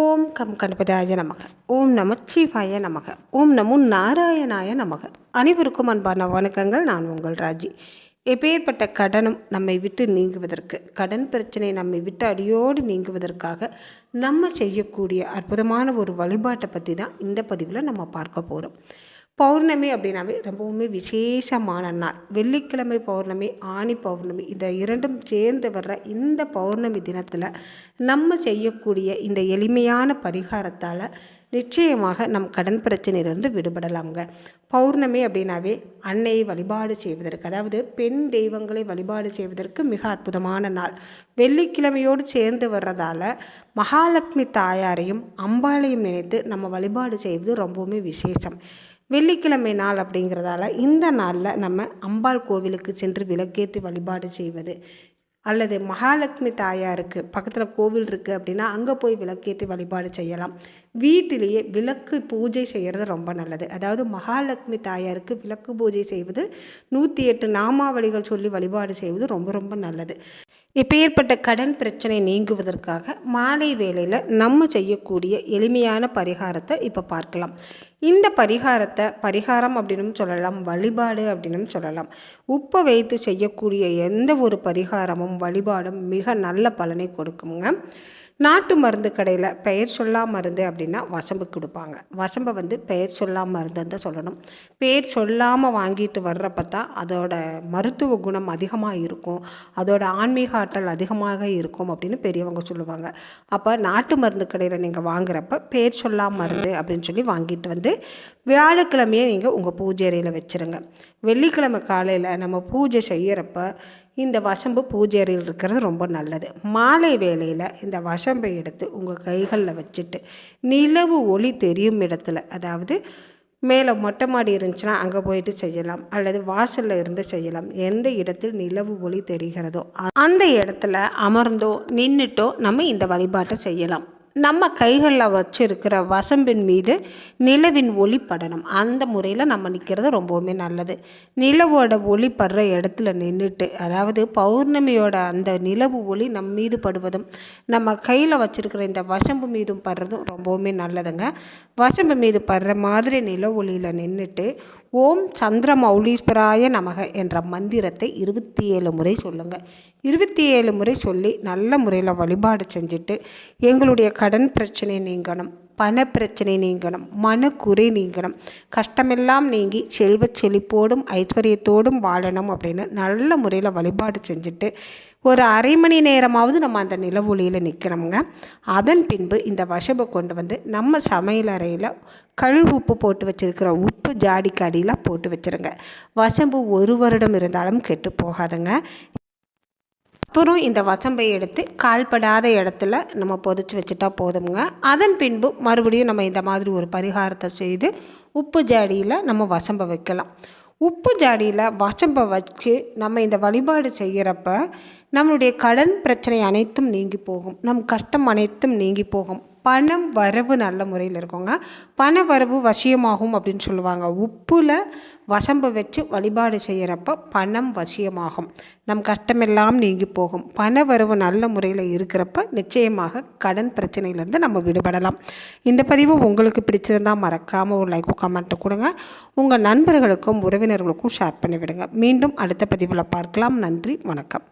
ஓம் come கணபதியாய நமக. ஓம் நமச்சிவாய நமக. ஓம் நமோ நாராயணாய நமக. அனைவருக்கும் அன்பான வணக்கங்கள். நான் உங்கள் ராஜி. எப்பேற்பட்ட கடனும் நம்மை விட்டு நீங்குவதற்கு, கடன் பிரச்சனை நம்மை விட்டு அடியோடு நீங்குவதற்காக நம்ம செய்யக்கூடிய அற்புதமான ஒரு வழிபாட்டை பற்றி தான் இந்த பதிவில் நம்ம பார்க்க போகிறோம். பௌர்ணமி அப்படின்னாவே ரொம்பவுமே விசேஷமான நாள். வெள்ளிக்கிழமை பௌர்ணமி, ஆனி பௌர்ணமி, இந்த இரண்டும் சேர்ந்து வர்ற இந்த பௌர்ணமி தினத்தில் நம்ம செய்யக்கூடிய இந்த எளிமையான பரிகாரத்தால் நிச்சயமாக நம் கடன் பிரச்சனையிலிருந்து விடுபடலாம்ங்க. பௌர்ணமி அப்படின்னாவே அன்னையை வழிபாடு செய்வதற்கு, அதாவது பெண் தெய்வங்களை வழிபாடு செய்வதற்கு மிக அற்புதமான நாள். வெள்ளிக்கிழமையோடு சேர்ந்து வர்றதால மகாலட்சுமி தாயாரையும் அம்பாளையும் நினைத்து நம்ம வழிபாடு செய்வது ரொம்பவுமே விசேஷம். வெள்ளிக்கிழமை நாள் அப்படிங்கிறதால இந்த நாளில் நம்ம அம்பாள் கோவிலுக்கு சென்று விளக்கேற்றி வழிபாடு செய்வது, அல்லது மகாலட்சுமி தாயாருக்கு பக்கத்தில் கோவில் இருக்குது அப்படின்னா அங்கே போய் விளக்கேற்றி வழிபாடு செய்யலாம். வீட்டிலேயே விளக்கு பூஜை செய்கிறது ரொம்ப நல்லது. அதாவது மகாலட்சுமி தாயாருக்கு விளக்கு பூஜை செய்வது, 108 நாமாவளிகள் சொல்லி வழிபாடு செய்வது ரொம்ப ரொம்ப நல்லது. இப்பேற்பட்ட கடன் பிரச்சனை நீங்குவதற்காக மாலை வேளையில் நம்ம செய்யக்கூடிய எளிமையான பரிகாரத்தை இப்போ பார்க்கலாம். இந்த பரிகாரம் அப்படின்னு சொல்லலாம், வழிபாடு அப்படின்னு சொல்லலாம். உப்பை வைத்து செய்யக்கூடிய எந்த ஒரு பரிகாரமும் வழிபாடும் மிக நல்ல பலனை கொடுக்குங்க. நாட்டு மருந்து கடையில் பெயர் சொல்லா மருந்து அப்படின்னா வசம்பு கொடுப்பாங்க. வசம்பை பெயர் சொல்லா மருந்துன்னு தான் சொல்லணும். பெயர் சொல்லாமல் வாங்கிட்டு வர்றப்ப தான் அதோட மருத்துவ குணம் அதிகமாக இருக்கும், அதோட ஆன்மீக ஆற்றல் அதிகமாக இருக்கும் அப்படின்னு பெரியவங்க சொல்லுவாங்க. அப்போ நாட்டு மருந்து கடையில் நீங்கள் வாங்குறப்ப பெயர் சொல்லா மருந்து அப்படின்னு சொல்லி வாங்கிட்டு வியாழக்கிழமையே நீங்கள் உங்கள் பூஜை அறையில் வச்சுருங்க. வெள்ளிக்கிழமை காலையில் நம்ம பூஜை செய்கிறப்ப இந்த வசம்பு பூஜை அறையில் இருக்கிறது ரொம்ப நல்லது. மாலை வேளையில் இந்த வசம்பை எடுத்து உங்கள் கைகளில் வச்சுட்டு நிலவு ஒளி தெரியும் இடத்துல, அதாவது மேலே மொட்டை மாடி இருந்துச்சுன்னா அங்கே போயிட்டு செய்யலாம், அல்லது வாசலில் இருந்து செய்யலாம். எந்த இடத்தில் நிலவு ஒளி தெரிகிறதோ அந்த இடத்துல அமர்ந்தோ நின்றுட்டோ நம்ம இந்த வழிபாட்டை செய்யலாம். நம்ம கைகளில் வச்சுருக்கிற வசம்பின் மீது நிலவின் ஒளி படணும். அந்த முறையில் நம்ம நிற்கிறது ரொம்பவுமே நல்லது. நிலவோட ஒளி படுற இடத்துல நின்றுட்டு, அதாவது பௌர்ணமியோட அந்த நிலவு ஒளி நம் மீது படுவதும் நம்ம கையில் வச்சுருக்கிற இந்த வசம்பு மீதும் படுறதும் ரொம்பவுமே நல்லதுங்க. வசம்பு மீது படுற மாதிரி நில ஒளியில் நின்றுட்டு ஓம் சந்திரமௌலீஸ்வராய நமக என்ற மந்திரத்தை 27 முறை சொல்லுங்கள். 27 முறை சொல்லி நல்ல முறையில் வழிபாடு செஞ்சுட்டு எங்களுடைய கடன் பிரச்சனை நீங்கணும், பண பிரச்சனை நீங்கணும், மனக்குறை நீங்கணும், கஷ்டமெல்லாம் நீங்கி செல்வ செழிப்போடும் ஐஸ்வர்யத்தோடும் வாழணும் அப்படின்னு நல்ல முறையில் வழிபாடு செஞ்சுட்டு ஒரு அரை மணி நேரமாவது நம்ம அந்த நிலவொளியில் நிற்கணுங்க. அதன் பின்பு இந்த வசம்பை கொண்டு நம்ம சமையல் அறையில் கல் உப்பு போட்டு வச்சுருக்கிற உப்பு ஜாடிக்கு அடியில் போட்டு வச்சுருங்க. வசம்பு 1 வருடம் இருந்தாலும் கெட்டு போகாதுங்க. அப்புறம் இந்த வசம்பை எடுத்து கால்படாத இடத்துல நம்ம பொதிச்சு வச்சுட்டா போதுங்க. அதன் பின்பு மறுபடியும் நம்ம இந்த மாதிரி ஒரு பரிகாரத்தை செய்து உப்பு ஜாடியில் நம்ம வசம்பை வைக்கலாம். உப்பு ஜாடியில் வசம்பை வச்சு நம்ம இந்த வழிபாடு செய்கிறப்ப நம்மளுடைய கடன் பிரச்சனை அனைத்தும் நீங்கி போகும், நம் கஷ்டம் அனைத்தும் நீங்கி போகும். பணம் வரவு நல்ல முறையில் இருக்குங்க. பண வரவு வசியமாகும் அப்படின்னு சொல்லுவாங்க. உப்பில் வசம்பு வச்சு வழிபாடு செய்கிறப்ப பணம் வசியமாகும், நம் கஷ்டமெல்லாம் நீங்கி போகும். பண வரவு நல்ல முறையில் இருக்கிறப்ப நிச்சயமாக கடன் பிரச்சனையிலேருந்து நம்ம விடுபடலாம். இந்த பதிவு உங்களுக்கு பிடிச்சிருந்தால் மறக்காமல் ஒரு லைக்கும் கமெண்ட்டு கொடுங்க. உங்கள் நண்பர்களுக்கும் உறவினர்களுக்கும் ஷேர் பண்ணிவிடுங்க. மீண்டும் அடுத்த பதிவில் பார்க்கலாம். நன்றி, வணக்கம்.